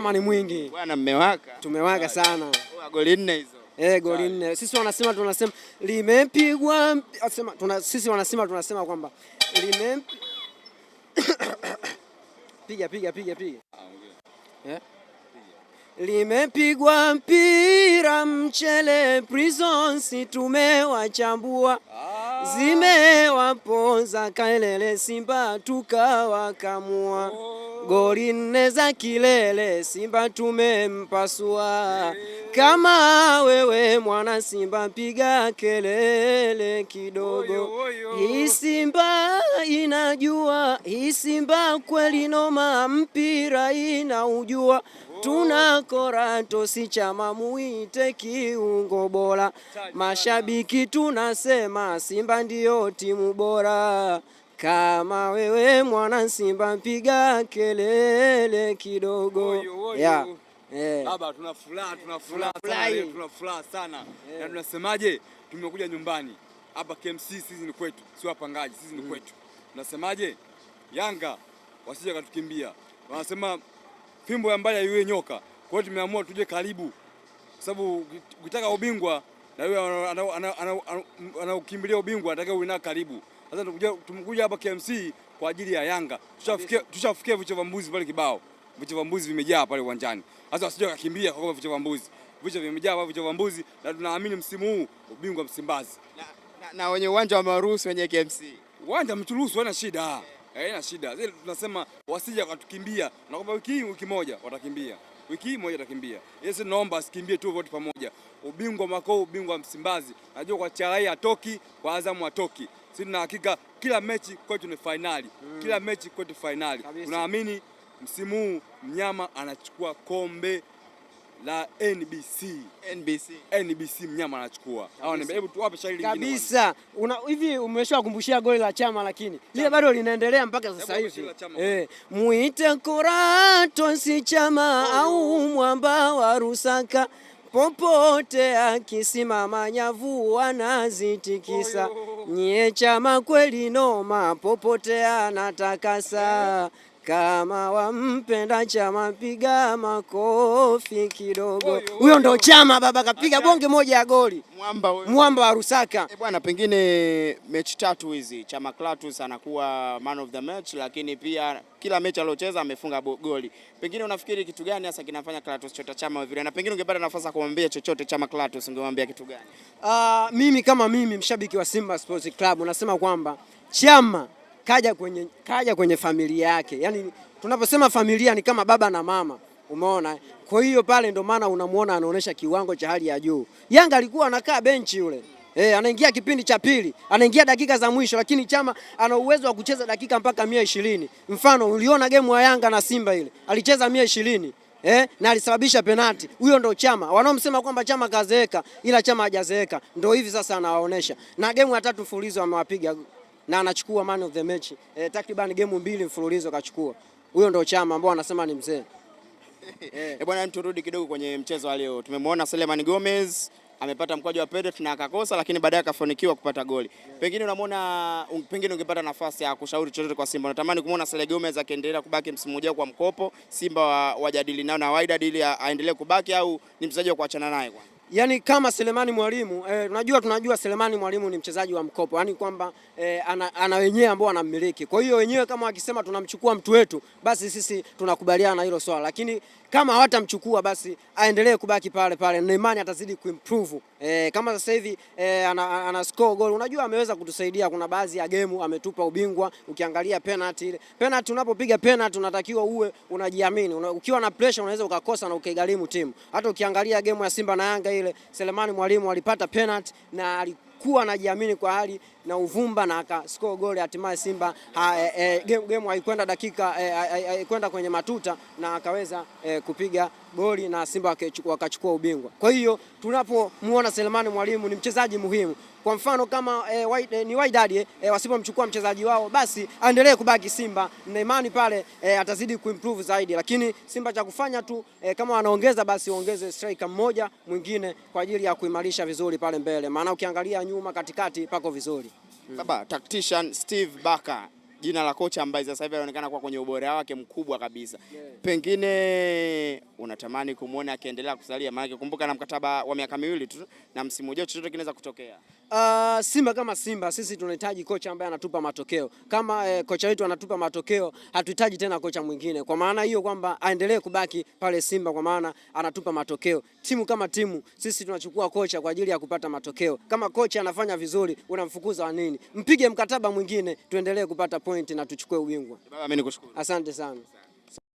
unyama ni mwingi. Bwana mmewaka. Tumewaka sana. Goli 4 hizo. Goli 4. Sisi wanasema tunasema limepigwa, sisi wanasema tunasema kwamba piga. Limepigwa mpira mchele, Prisons tumewachambua, zimewaponza Kailele, Simba tukawakamua, goli 4 za kilele, Simba tumempasua. Kama wewe mwana Simba piga kelele kidogo. Hii Simba inajua, hii Simba kweli noma, mpira inaujua. Tunakora tosi Chama muite kiungo bora. Mashabiki tunasema Simba ndio timu bora. Kama wewe mwana Simba piga kelele kidogo. Baba tunafuraha sana. Na tunasemaje? Tumekuja nyumbani. Hapa KMC sisi ni kwetu, sio wapangaji, sisi ni kwetu. Tunasemaje? Yanga wasije katukimbia. Wanasema fimbo ya mbaya iwe nyoka. Kwa hiyo tumeamua tuje karibu. Kwa sababu ukitaka ubingwa na yule anaukimbilia ubingwa anataka uwe na karibu. Sasa tumekuja hapa KMC kwa ajili ya Yanga. Tushafikia vichwa vya mbuzi pale kibao. Vichwa vya mbuzi vimejaa pale uwanjani. Sasa wasije kukimbia kwa vichwa vya mbuzi. Vichwa vimejaa vichwa vya mbuzi na tunaamini msimu huu ubingwa Msimbazi. Na wenye uwanja wamewaruhusu wenye KMC. Uwanja mturuhusu, haina shida. Haina shida. Zile tunasema wasije wakatukimbia. Na kwamba wiki moja watakimbia. Wiki moja watakimbia. Yesu naomba asikimbie tu wote pamoja. Ubingwa makao, ubingwa Msimbazi. Najua kwa Charai atoki, kwa Azam atoki. Sisi tuna hakika kila mechi kwetu ni finali. Kila mechi kwetu finali. Tunaamini msimu huu mnyama anachukua kombe la NBC mnyama anachukua. Hebu tuwape shairi lingine. Kabisa. Hivi umeshakumbushia goli la Chama lakini lile bado linaendelea mpaka sasa hivi. Muite Kratos Chama au mwamba wa Rusaka, popote akisimama nyavu anazitikisa. Nyie Chama kweli noma, popote anatakasa. Kama wampenda Chama piga makofi kidogo. Huyo ndo Chama baba, kapiga bonge moja ya goli. Mwamba wa Rusaka. Bwana, pengine mechi 3 hizi Chama Kratos anakuwa man of the match, lakini pia kila mechi aliocheza amefunga goli. Pengine unafikiri kitu gani hasa kinafanya Kratos chota Chama vile? Na pengine ungepata nafasi ya kumwambia chochote Chama Kratos, ungemwambia kitu gani? Mimi mshabiki wa Simba Sports Club nasema kwamba Chama kaja kwenye familia yake. Yaani tunaposema familia ni kama baba na mama. Umeona? Kwa hiyo pale ndo maana unamuona anaonesha kiwango cha hali ya juu. Yanga alikuwa anakaa benchi yule. Anaingia kipindi cha pili, anaingia dakika za mwisho, lakini Chama ana uwezo wa kucheza dakika mpaka 120. Mfano uliona game wa Yanga na Simba ile. Alicheza 120. Na alisababisha penalti. Huyo ndo Chama. Wanaomsema kwamba Chama kazeeka, ila Chama hajazeeka. Ndio hivi sasa anawaonesha. Na game ya 3 mfululizo amewapiga na anachukua man of the match. Takriban game 2 mfululizo kachukua. Huyo ndo Chama ambao anasema ni mzee. Bwana, turudi kidogo kwenye mchezo wa leo. Tumemwona Selemani Gomez amepata mkwaju wa penalty na akakosa, lakini baadaye akafanikiwa kupata goli. Pengine ungepata nafasi ya kushauri chochote kwa Simba. Natamani kumuona Selemani Gomez akiendelea kubaki msimu ujao kwa mkopo, Simba wajadili nao na Wydad ili aendelee kubaki, au ni mchezaji wa kuachana naye kwa? Yaani kama Selemani Mwalimu, tunajua Selemani Mwalimu ni mchezaji wa mkopo. Yaani kwamba ana wenyewe ambao anamiliki. Kwa hiyo wenyewe kama wakisema tunamchukua mtu wetu, basi sisi tunakubaliana na hilo swala. Lakini kama hawatamchukua basi aendelee kubaki pale pale. Na imani atazidi kuimprove. Kama sasa hivi ana score goal. Unajua ameweza kutusaidia, kuna baadhi ya game ametupa ubingwa. Ukiangalia penalty ile. Penalty, unapopiga penalty unatakiwa uwe unajiamini. Ukiwa na pressure unaweza ukakosa na ukaigharimu timu. Hata ukiangalia game ya Simba na Yanga ile, Selemani Mwalimu alipata penalty na alikuwa anajiamini kwa hali na uvumba na akascore goal. Hatimaye Simba game haikwenda dakika haikwenda kwenye matuta na akaweza kupiga goli na Simba wakachukua ubingwa. Kwa hiyo tunapomuona Selemani Mwalimu ni mchezaji muhimu. Kwa mfano kama ni Wydad wasipomchukua mchezaji wao, basi aendelee kubaki Simba, na imani pale atazidi kuimprove zaidi. Lakini Simba cha kufanya tu kama wanaongeza, basi waongeze striker mmoja mwingine kwa ajili ya kuimarisha vizuri pale mbele, maana ukiangalia nyuma katikati pako vizuri. Baba, tactician Steve Barker, jina la kocha ambaye sasa hivi anaonekana kwa kwenye ubora wake mkubwa kabisa. Pengine unatamani kumuona akiendelea kusalia? Maana kumbuka na mkataba wa miaka 2 tu na msimu ujao chochote kinaweza kutokea. Simba kama Simba sisi tunahitaji kocha ambaye anatupa matokeo. Kama kocha wetu anatupa matokeo, hatuhitaji tena kocha mwingine. Kwa maana hiyo kwamba aendelee kubaki pale Simba kwa maana anatupa matokeo. Timu kama timu sisi tunachukua kocha kwa ajili ya kupata matokeo. Kama kocha anafanya vizuri, unamfukuza nini? Mpige mkataba mwingine tuendelee kupata point na tuchukue ubingwa. Baba, mimi nikushukuru. Asante sana.